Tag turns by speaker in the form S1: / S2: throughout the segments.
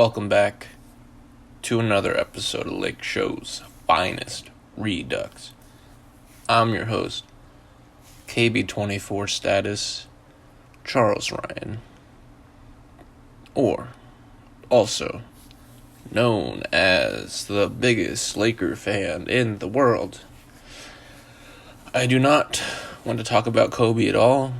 S1: Welcome back to another episode of Lakeshow's finest, Redux. I'm your host, KB24 status, Charles Ryan, or also known as the biggest Laker fan in the world. I do not want to talk about Kobe at all,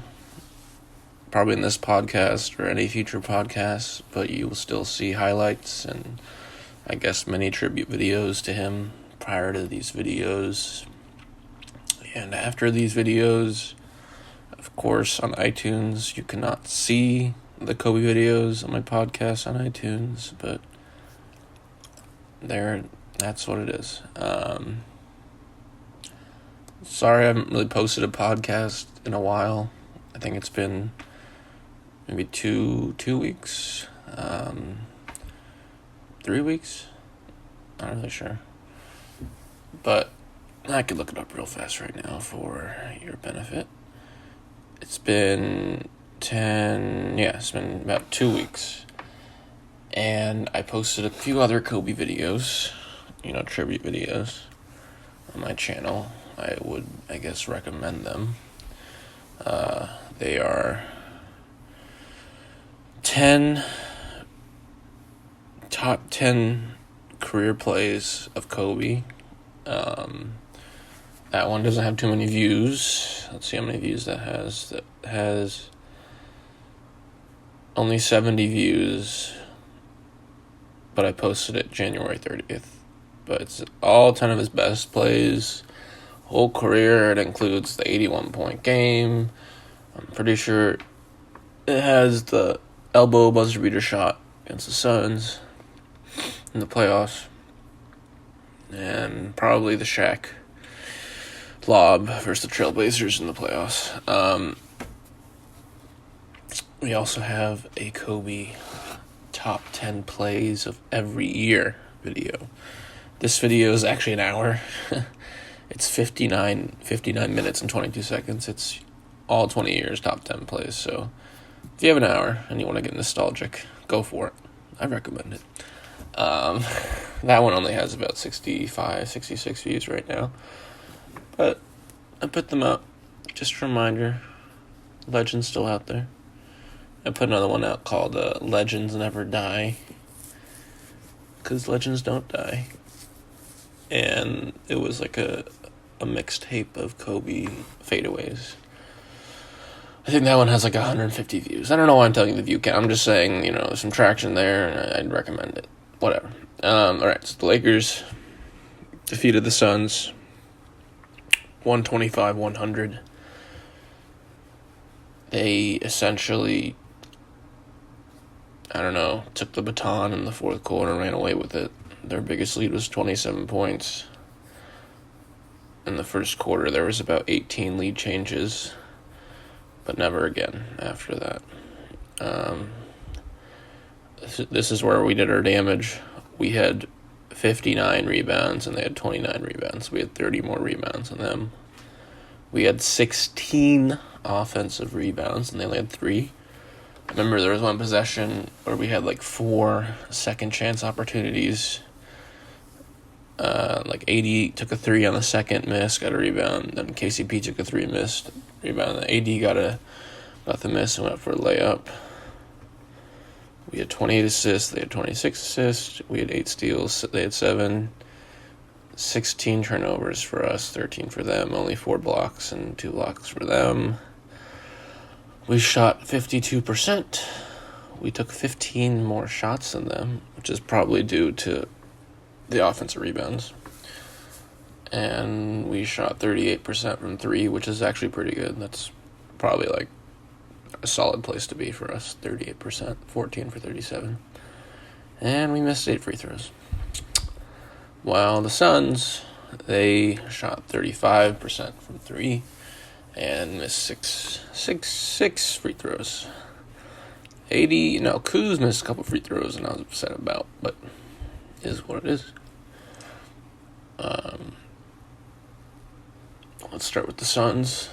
S1: probably in this podcast or any future podcasts, but you will still see highlights and I guess many tribute videos to him prior to these videos. And after these videos, of course, on iTunes, you cannot see the Kobe videos on my podcast on iTunes, but that's what it is. Sorry I haven't really posted a podcast in a while. I think it's been maybe two weeks, 3 weeks, not really sure, but I could look it up real fast right now for your benefit. It's been about 2 weeks, and I posted a few other Kobe videos, tribute videos on my channel. I would, recommend them. They are 10 top 10 career plays of Kobe. That one doesn't have too many views. Let's see how many views that has. That has only 70 views, but I posted it January 30th. But it's all 10 of his best plays, whole career. It includes the 81-point game. I'm pretty sure it has the elbow buzzer beater shot against the Suns in the playoffs, and probably the Shaq lob versus the Trailblazers in the playoffs. We also have a Kobe top 10 plays of every year video. This video is actually an hour. It's 59 minutes and 22 seconds. It's all 20 years top 10 plays. So if you have an hour and you want to get nostalgic, go for it. I recommend it. That one only has about 65, 66 views right now. But I put them up. Just a reminder, Legend's still out there. I put another one out called Legends Never Die, because legends don't die. And it was like a mixtape of Kobe fadeaways. I think that one has like 150 views. I don't know why I'm telling you the view count. I'm just saying, there's some traction there, and I'd recommend it. Whatever. Alright, so the Lakers defeated the Suns 125-100. They essentially, took the baton in the fourth quarter and ran away with it. Their biggest lead was 27 points. In the first quarter, there was about 18 lead changes, but never again after that. This is where we did our damage. We had 59 rebounds, and they had 29 rebounds. We had 30 more rebounds than them. We had 16 offensive rebounds, and they only had 3. I remember there was one possession where we had 4 second chance opportunities. AD took a 3 on the second, miss, got a rebound. Then KCP took a 3, missed, rebound. Then AD got the miss and went up for a layup. We had 28 assists, they had 26 assists. We had 8 steals, they had 7. 16 turnovers for us, 13 for them. Only 4 blocks and 2 blocks for them. We shot 52%. We took 15 more shots than them, which is probably due to the offensive rebounds. And we shot 38% from 3, which is actually pretty good. That's probably a solid place to be for us. 38%, 14 for 37. And we missed 8 free throws. While the Suns, they shot 35% from 3 and missed six free throws. Kuz missed a couple free throws, and I was upset about, but it is what it is. Let's start with the Suns.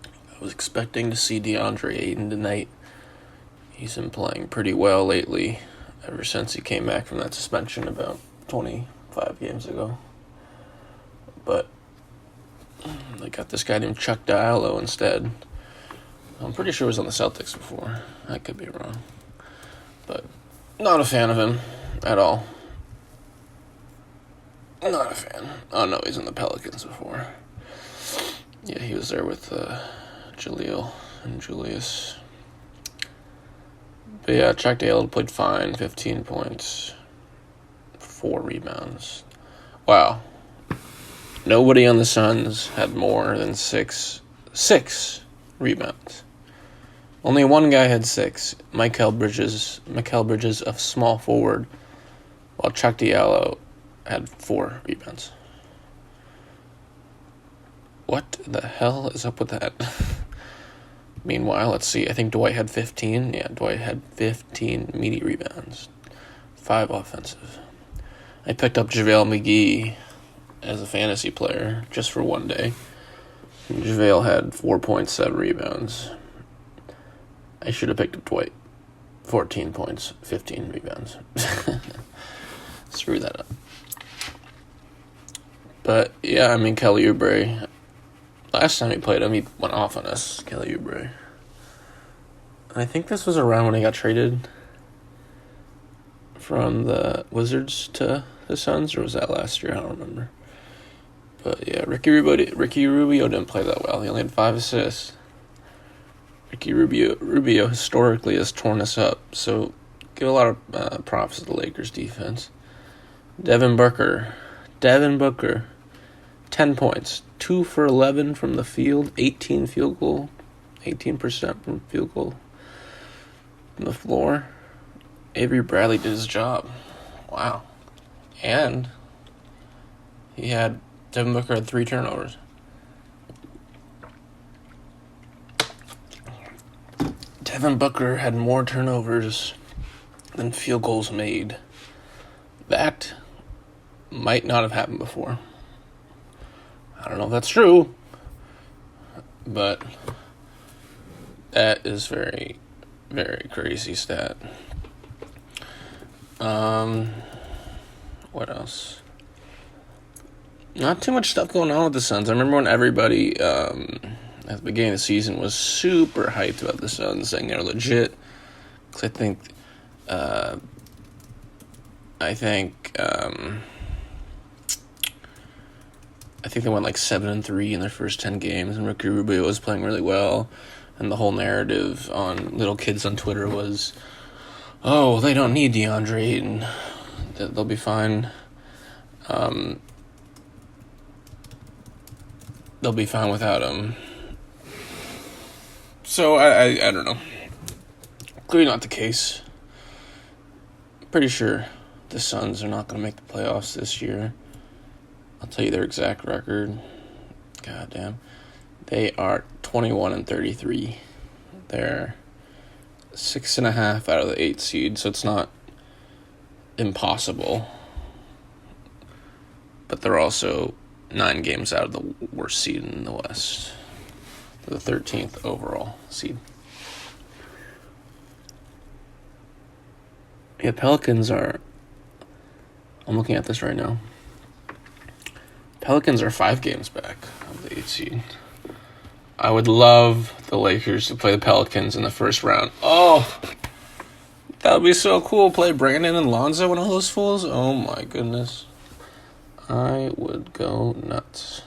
S1: I was expecting to see DeAndre Ayton tonight. He's been playing pretty well lately. ever since he came back from that suspension about 25 games ago. But they got this guy named Chuck Diallo instead. I'm pretty sure he was on the Celtics before. I could be wrong. But not a fan of him at all. Not a fan. Oh no, he's in the Pelicans before. Yeah, he was there with Jaleel and Julius. But yeah, Chuck Diallo played fine. 15 points, 4 rebounds. Wow. Nobody on the Suns had more than six rebounds. Only one guy had 6. Mikal Bridges, a small forward, while Chuck Diallo had 4 rebounds. What the hell is up with that? Meanwhile, let's see. I think Dwight had 15. Yeah, Dwight had 15 meaty rebounds. 5 offensive. I picked up JaVale McGee as a fantasy player just for one day. And JaVale had 4.7 rebounds. I should have picked up Dwight. 14 points, 15 rebounds. Screw that up. But, yeah, I mean, Kelly Oubre. Last time he played him, he went off on us, Kelly Oubre. I think this was around when he got traded from the Wizards to the Suns, or was that last year? I don't remember. But, yeah, Ricky Rubio didn't play that well. He only had 5 assists. Ricky Rubio historically has torn us up, so give a lot of props to the Lakers defense. Devin Booker, 10 points, 2 for 11 from the field, 18% from field goal from the floor. Avery Bradley did his job. Wow. And Devin Booker had 3 turnovers. Devin Booker had more turnovers than field goals made. That might not have happened before. I don't know if that's true, but that is very, very crazy stat. What else? Not too much stuff going on with the Suns. I remember when everybody at the beginning of the season was super hyped about the Suns, saying they're legit. Because I think they went like 7-3 in their first 10 games, and Ricky Rubio was playing really well. And the whole narrative on little kids on Twitter was, oh, they don't need DeAndre Ayton. They'll be fine. They'll be fine without him. So, I don't know. Clearly not the case. Pretty sure the Suns are not going to make the playoffs this year. I'll tell you their exact record. God damn. They are 21-33. They're 6.5 out of the 8th seed, so it's not impossible. But they're also 9 games out of the worst seed in the West. They're the 13th overall seed. Yeah, Pelicans are... I'm looking at this right now. Pelicans are 5 games back of the 8th seed. I would love the Lakers to play the Pelicans in the first round. Oh, that would be so cool. Play Brandon and Lonzo and all those fools. Oh my goodness. I would go nuts.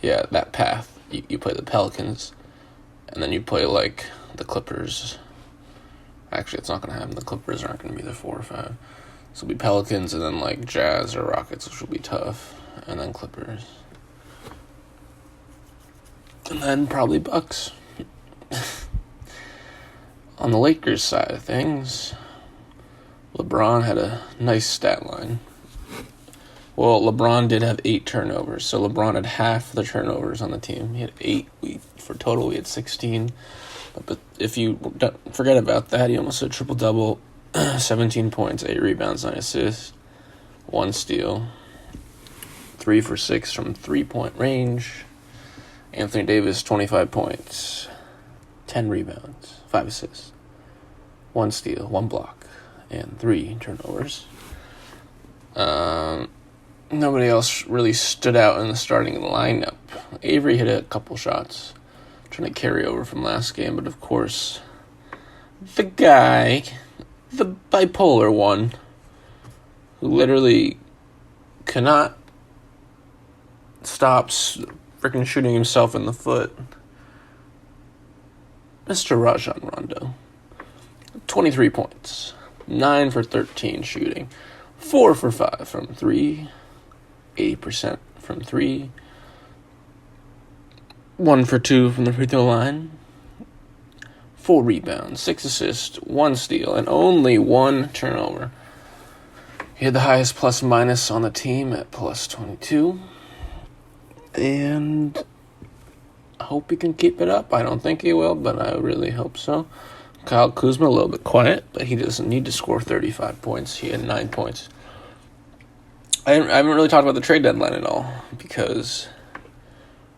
S1: Yeah, that path. You play the Pelicans, and then you play like the Clippers. Actually, it's not going to happen. The Clippers aren't going to be the 4 or 5. So it'll be Pelicans and then like Jazz or Rockets, which will be tough. And then Clippers. And then probably Bucks. On the Lakers side of things, LeBron had a nice stat line. Well, LeBron did have 8 turnovers, so LeBron had half the turnovers on the team. He had 8. For total, we had 16. But if you forget about that, he almost had triple-double, 17 points, 8 rebounds, 9 assists, 1 steal, 3 for 6 from 3-point range. Anthony Davis, 25 points, 10 rebounds, 5 assists, 1 steal, 1 block, and 3 turnovers. Nobody else really stood out in the starting lineup. Avery hit a couple shots, trying to carry over from last game, but of course, the guy, the bipolar one, who literally cannot stop freaking shooting himself in the foot, Mr. Rajon Rondo. 23 points, 9 for 13 shooting, 4 for 5 from 3, 80% from 3, 1 for 2 from the free throw line, 4 rebounds, 6 assists, 1 steal, and only 1 turnover. He had the highest plus minus on the team at plus 22, and I hope he can keep it up. I don't think he will, but I really hope so. Kyle Kuzma, a little bit quiet, but he doesn't need to score 35 points. He had 9 points. I haven't really talked about the trade deadline at all because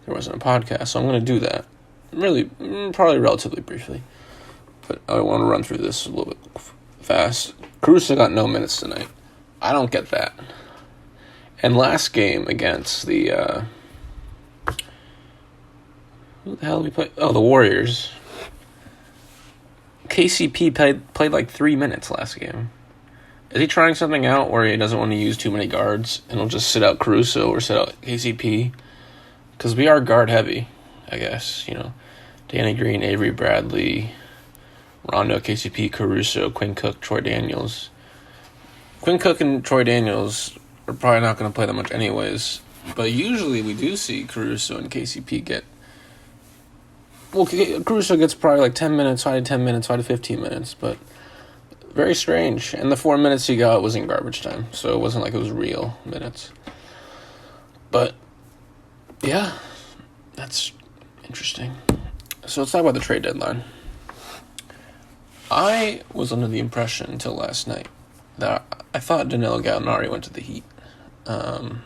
S1: there wasn't a podcast, so I'm going to do that. Probably relatively briefly. But I want to run through this a little bit fast. Caruso got no minutes tonight. I don't get that. And last game against the... who the hell did we play? Oh, the Warriors. KCP played like 3 minutes last game. Is he trying something out where he doesn't want to use too many guards and he'll just sit out Caruso or sit out KCP? Because we are guard heavy, I guess. Danny Green, Avery Bradley, Rondo, KCP, Caruso, Quinn Cook, Troy Daniels. Quinn Cook and Troy Daniels are probably not going to play that much anyways. But usually we do see Caruso and KCP get... Well, Caruso gets probably like 10 minutes, 5 to 10 minutes, 5 to 15 minutes, but very strange. And the 4 minutes he got was in garbage time, so it wasn't like it was real minutes. But, yeah, that's interesting. So let's talk about the trade deadline. I was under the impression until last night that I thought Danilo Gallinari went to the Heat. I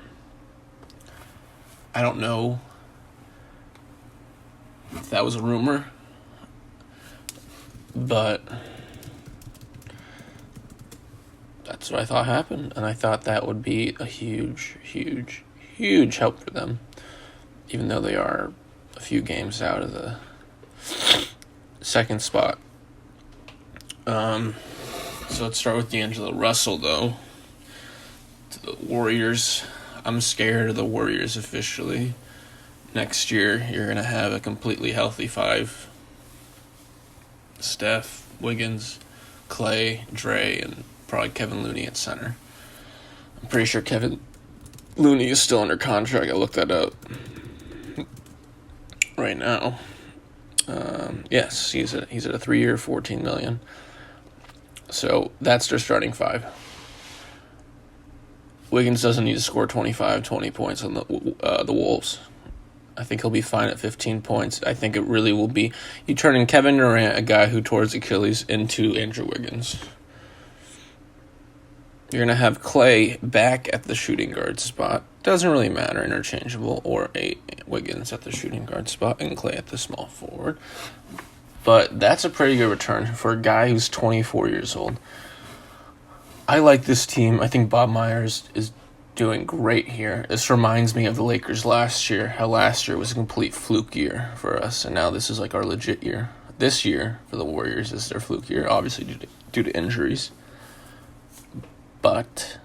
S1: don't know if that was a rumor, but that's what I thought happened, and I thought that would be a huge, huge, huge help for them, even though they are a few games out of the second spot. So let's start with D'Angelo Russell, though. To the Warriors. I'm scared of the Warriors officially. Next year, you're going to have a completely healthy 5. Steph, Wiggins, Clay, Dre, and probably Kevin Looney at center. I'm pretty sure Kevin Looney is still under contract. I looked that up right now. Yes, he's at a 3-year, $14 million. So that's their starting 5. Wiggins doesn't need to score 20 points on the Wolves. I think he'll be fine at 15 points. I think it really will be... You turn in Kevin Durant, a guy who tore his Achilles, into Andrew Wiggins. You're going to have Clay back at the shooting guard spot. Doesn't really matter, interchangeable, or Wiggins at the shooting guard spot and Clay at the small forward. But that's a pretty good return for a guy who's 24 years old. I like this team. I think Bob Myers is doing great here. This reminds me of the Lakers last year, how last year was a complete fluke year for us, and now this is like our legit year. This year for the Warriors is their fluke year, obviously due to injuries. But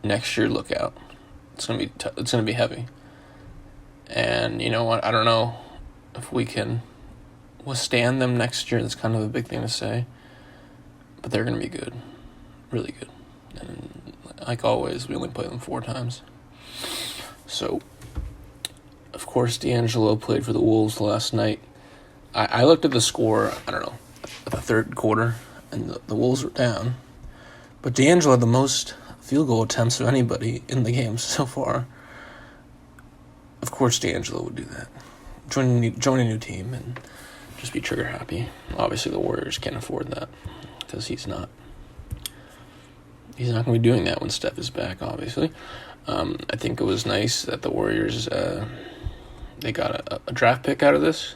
S1: next year, look out. It's gonna be heavy. And you know what? I don't know if we can withstand them next year. That's kind of a big thing to say. But they're gonna be good, really good. And like always, we only play them 4 times. So, of course, D'Angelo played for the Wolves last night. I looked at the score, I don't know, at the third quarter, and the Wolves were down. But D'Angelo had the most field goal attempts of anybody in the game so far. Of course, D'Angelo would do that. Join a new team and just be trigger happy. Obviously, the Warriors can't afford that because he's not. He's not going to be doing that when Steph is back, obviously. I think it was nice that the Warriors, they got a draft pick out of this.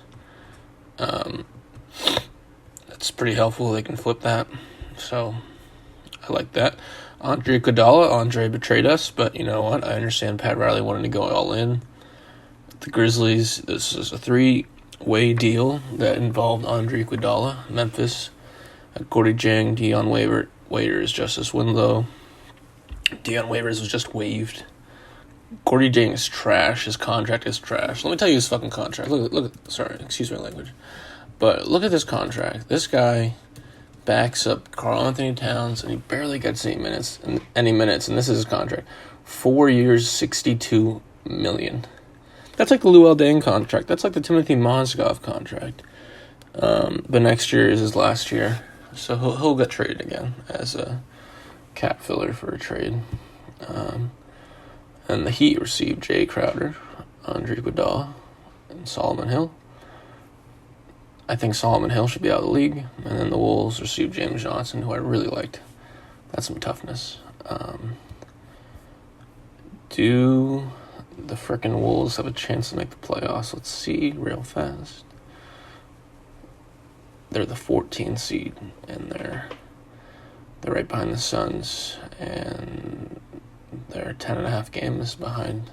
S1: That's pretty helpful. They can flip that. So, I like that. Andre Iguodala. Andre betrayed us, but you know what? I understand Pat Riley wanted to go all in. The Grizzlies, this is a 3-way deal that involved Andre Iguodala, Memphis, Gordy Jang, Dion Waiters, Justice Winslow. Dion Waiters was just waived. Gordy Jang is trash. His contract is trash. Let me tell you his fucking contract. Look. Sorry, excuse my language. But look at this contract. This guy backs up Karl Anthony Towns, and he barely gets any minutes, and this is his contract. 4 years, $62 million. That's like the Luol Deng contract. That's like the Timothy Mozgov contract. But next year is his last year, so he'll get traded again as a cap filler for a trade. And the Heat received Jay Crowder, Andre Iguodala, and Solomon Hill. I think Solomon Hill should be out of the league. And then the Wolves received James Johnson, who I really liked. That's some toughness. Do the frickin' Wolves have a chance to make the playoffs? Let's see real fast. They're the 14th seed, and they're right behind the Suns, and they're 10.5 games behind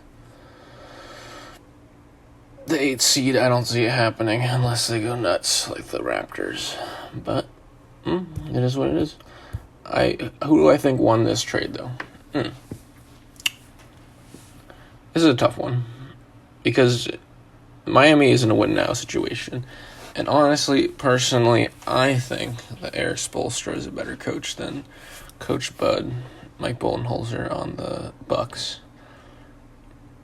S1: the 8th seed. I don't see it happening unless they go nuts like the Raptors. But it is what it is. Who do I think won this trade, though? This is a tough one because Miami is in a win-now situation. And honestly, personally, I think that Eric Spoelstra is a better coach than Coach Bud, Mike Budenholzer on the Bucks.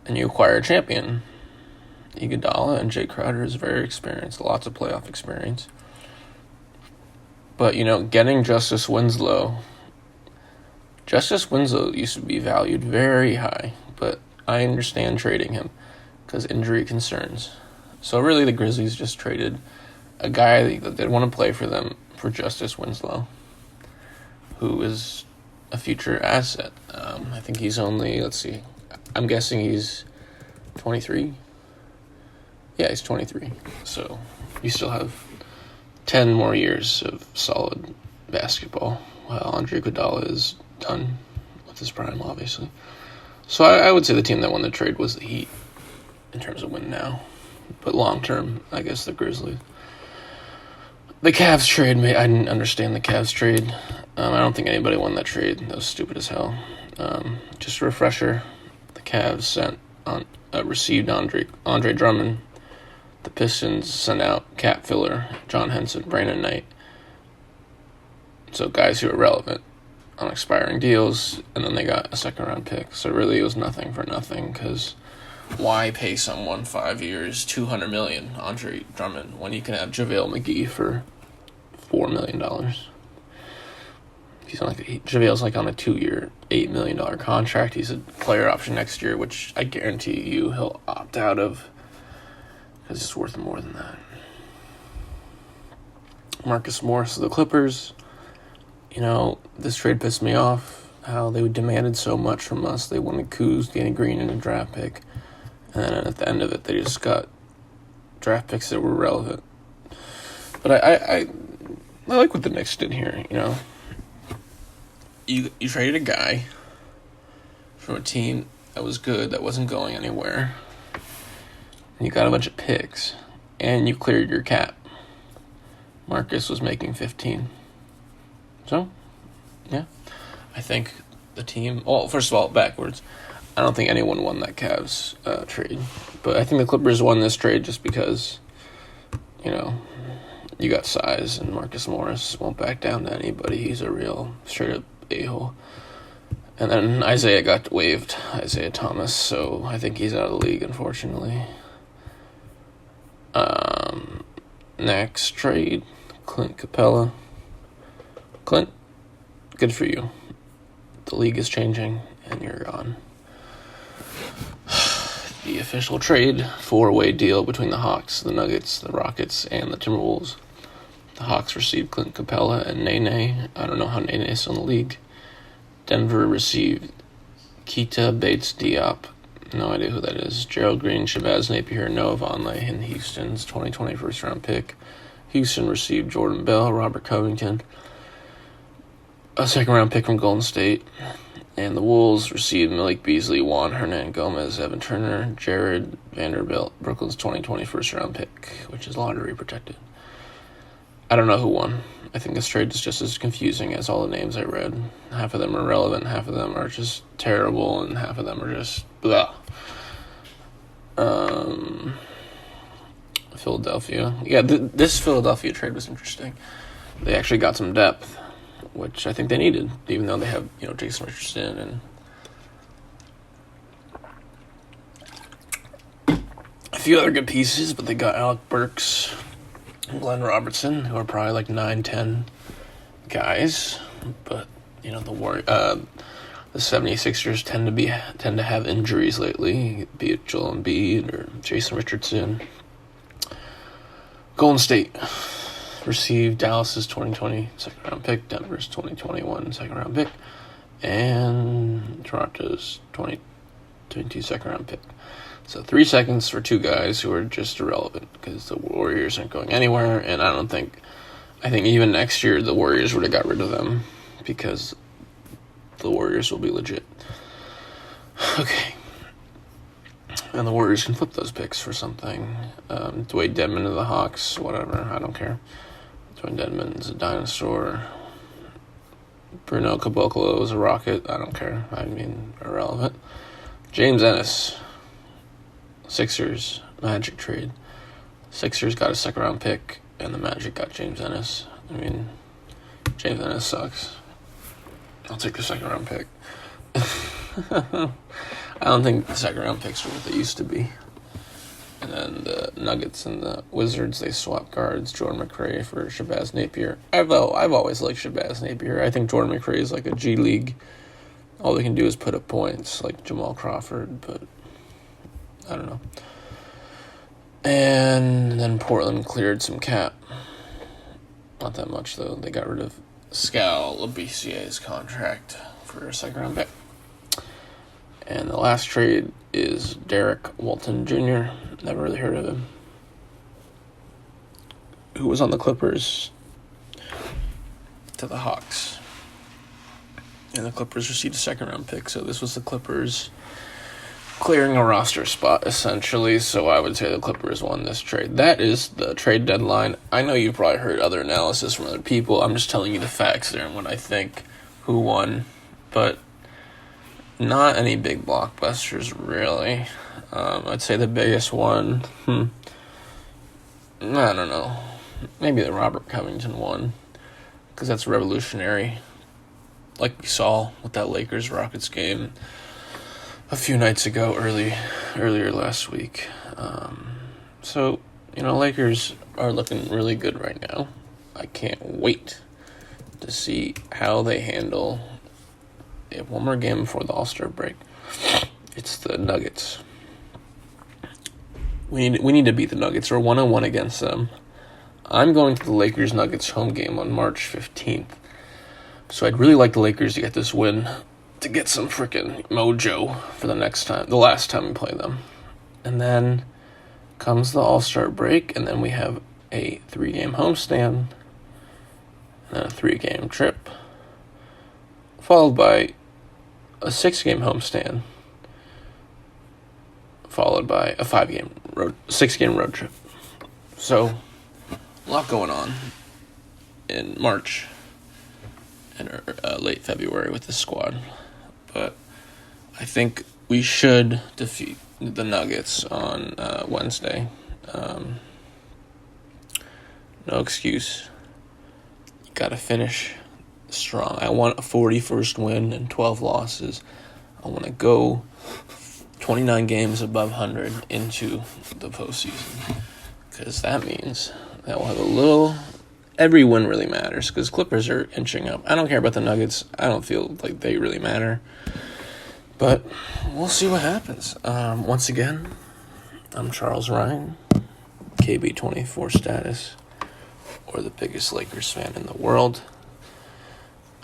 S1: And you acquire a champion. Iguodala and Jay Crowder is very experienced, lots of playoff experience. But, you know, getting Justice Winslow used to be valued very high, but I understand trading him because injury concerns. So really the Grizzlies just traded a guy that they want to play for them for Justice Winslow, who is a future asset. I think he's only, let's see, I'm guessing he's 23. Yeah, he's 23. So you still have 10 more years of solid basketball, while Andre Iguodala is done with his prime, obviously. So I would say the team that won the trade was the Heat in terms of win now. But long term, I guess the Grizzlies. The Cavs trade, I didn't understand the Cavs trade. I don't think anybody won that trade. That was stupid as hell. Just a refresher, the Cavs received Andre Drummond. The Pistons sent out cap filler, John Henson, Brandon Knight. So guys who are relevant on expiring deals, and then they got a second-round pick. So really it was nothing for nothing, because why pay someone 5 years, $200 million, Andre Drummond, when you can have JaVale McGee for $4 million? JaVale's like on a 2-year, $8 million contract. He's a player option next year, which I guarantee you he'll opt out of because it's worth more than that. Marcus Morris of the Clippers. You know, this trade pissed me off, how they demanded so much from us. They wanted Kuz, Danny Green, and a draft pick. And then at the end of it, they just got draft picks that were relevant. But I like what the Knicks did here, you know. You traded a guy from a team that was good, that wasn't going anywhere. And you got a bunch of picks. And you cleared your cap. Marcus was making 15. So, yeah. I think the team... Well, first of all, backwards. I don't think anyone won that Cavs trade. But I think the Clippers won this trade just because, you know, you got size, and Marcus Morris won't back down to anybody. He's a real straight-up a-hole. And then Isaiah got waived, Isaiah Thomas, so I think he's out of the league, unfortunately. Next trade, Clint Capella. Clint, good for you. The league is changing, and you're gone. The official trade, 4-way deal between the Hawks, the Nuggets, the Rockets, and the Timberwolves. The Hawks received Clint Capella and Nene. I don't know how Nene is in the league. Denver received Keita Bates-Diop. No idea who that is. Gerald Green, Shabazz Napier, Noah Vonleh, and Houston's 2020 first-round pick. Houston received Jordan Bell, Robert Covington. a second round pick from Golden State. And the Wolves received Malik Beasley, Juan Hernan-Gomez, Evan Turner, Jared Vanderbilt, Brooklyn's 2020 first round pick, which is lottery protected. I don't know who won. I think this trade is just as confusing as all the names I read. Half of them are relevant, half of them are just terrible, and half of them are just blah. Philadelphia. Yeah, this Philadelphia trade was interesting. They actually got some depth, which I think they needed, even though they have, Jason Richardson and a few other good pieces, but they got Alec Burks and Glenn Robertson, who are probably like 9-10 guys, but, the 76ers tend to have injuries lately, be it Joel Embiid or Jason Richardson. Golden State received Dallas's 2020 second-round pick, Denver's 2021 second-round pick, and Toronto's 2022 second-round pick. So 3 seconds for 2 guys who are just irrelevant because the Warriors aren't going anywhere, and I think even next year the Warriors would have got rid of them because the Warriors will be legit. Okay. And the Warriors can flip those picks for something. Dwayne Dedmon of the Hawks, whatever, I don't care. Dwayne Dedmon's a dinosaur. Bruno Caboclo is a Rocket. I don't care. Irrelevant. James Ennis. Sixers. Magic trade. Sixers got a second-round pick, and the Magic got James Ennis. James Ennis sucks. I'll take the second-round pick. I don't think the second-round picks are what they used to be. And then the Nuggets and the Wizards, they swapped guards, Jordan McRae for Shabazz Napier. I've always liked Shabazz Napier. I think Jordan McRae is like a G League. All they can do is put up points, like Jamal Crawford, but I don't know. And then Portland cleared some cap. Not that much, though. They got rid of Skal Labicier's contract for a second-round pick. And the last trade is Derek Walton Jr. Never really heard of him. Who was on the Clippers to the Hawks. And the Clippers received a second-round pick, so this was the Clippers clearing a roster spot, essentially. So I would say the Clippers won this trade. That is the trade deadline. I know you've probably heard other analysis from other people. I'm just telling you the facts there and what I think, who won. But not any big blockbusters, really. I'd say the biggest one, I don't know. Maybe the Robert Covington one, because that's revolutionary. Like we saw with that Lakers-Rockets game a few nights ago, earlier last week. So, Lakers are looking really good right now. I can't wait to see how they handle. They have one more game before the All-Star break. It's the Nuggets. We need to beat the Nuggets. We're 1-1 against them. I'm going to the Lakers-Nuggets home game on March 15th. So I'd really like the Lakers to get this win to get some freaking mojo for the last time we play them. And then comes the All-Star break, and then we have a 3-game homestand and then a 3-game trip, followed by a 6-game homestand, followed by a 6-game road trip. So, a lot going on in March and late February with this squad. But I think we should defeat the Nuggets on Wednesday. No excuse. You gotta finish strong. I want a 41st win and 12 losses. I want to go 29 games above 100 into the postseason, because that means that we'll have every win really matters, because Clippers are inching up. I don't care about the Nuggets. I don't feel like they really matter, but we'll see what happens. Once again, I'm Charles Ryan, KB24 status, or the biggest Lakers fan in the world.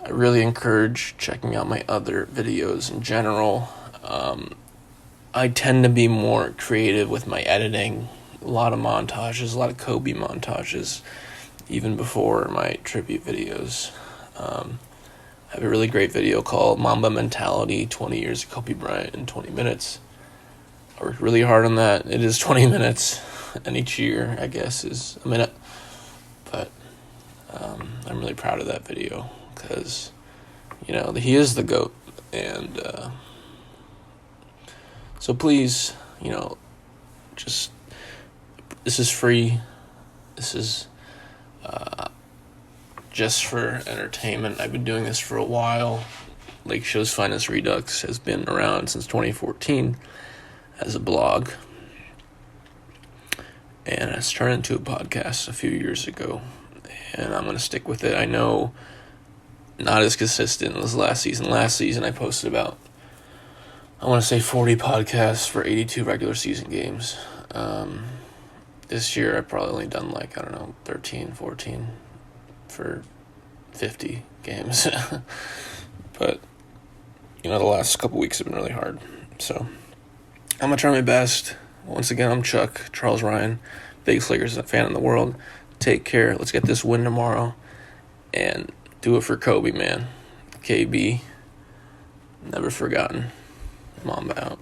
S1: I really encourage checking out my other videos in general. I tend to be more creative with my editing. A lot of montages, a lot of Kobe montages, even before my tribute videos. I have a really great video called Mamba Mentality, 20 Years of Kobe Bryant in 20 Minutes. I worked really hard on that. It is 20 minutes, and each year, I guess, is a minute. But I'm really proud of that video because, he is the GOAT. And so please, just, this is free. This is just for entertainment. I've been doing this for a while. Lakeshow's Finest Redux has been around since 2014 as a blog. And it's turned into a podcast a few years ago. And I'm going to stick with it. I know not as consistent as last season. Last season I posted about, I want to say 40 podcasts for 82 regular season games. This year I've probably only done 13, 14 for 50 games. But, the last couple weeks have been really hard. So I'm going to try my best. Once again, I'm Chuck, Charles Ryan, biggest Lakers fan in the world. Take care. Let's get this win tomorrow. And do it for Kobe, man. KB. Never forgotten. Mamba out.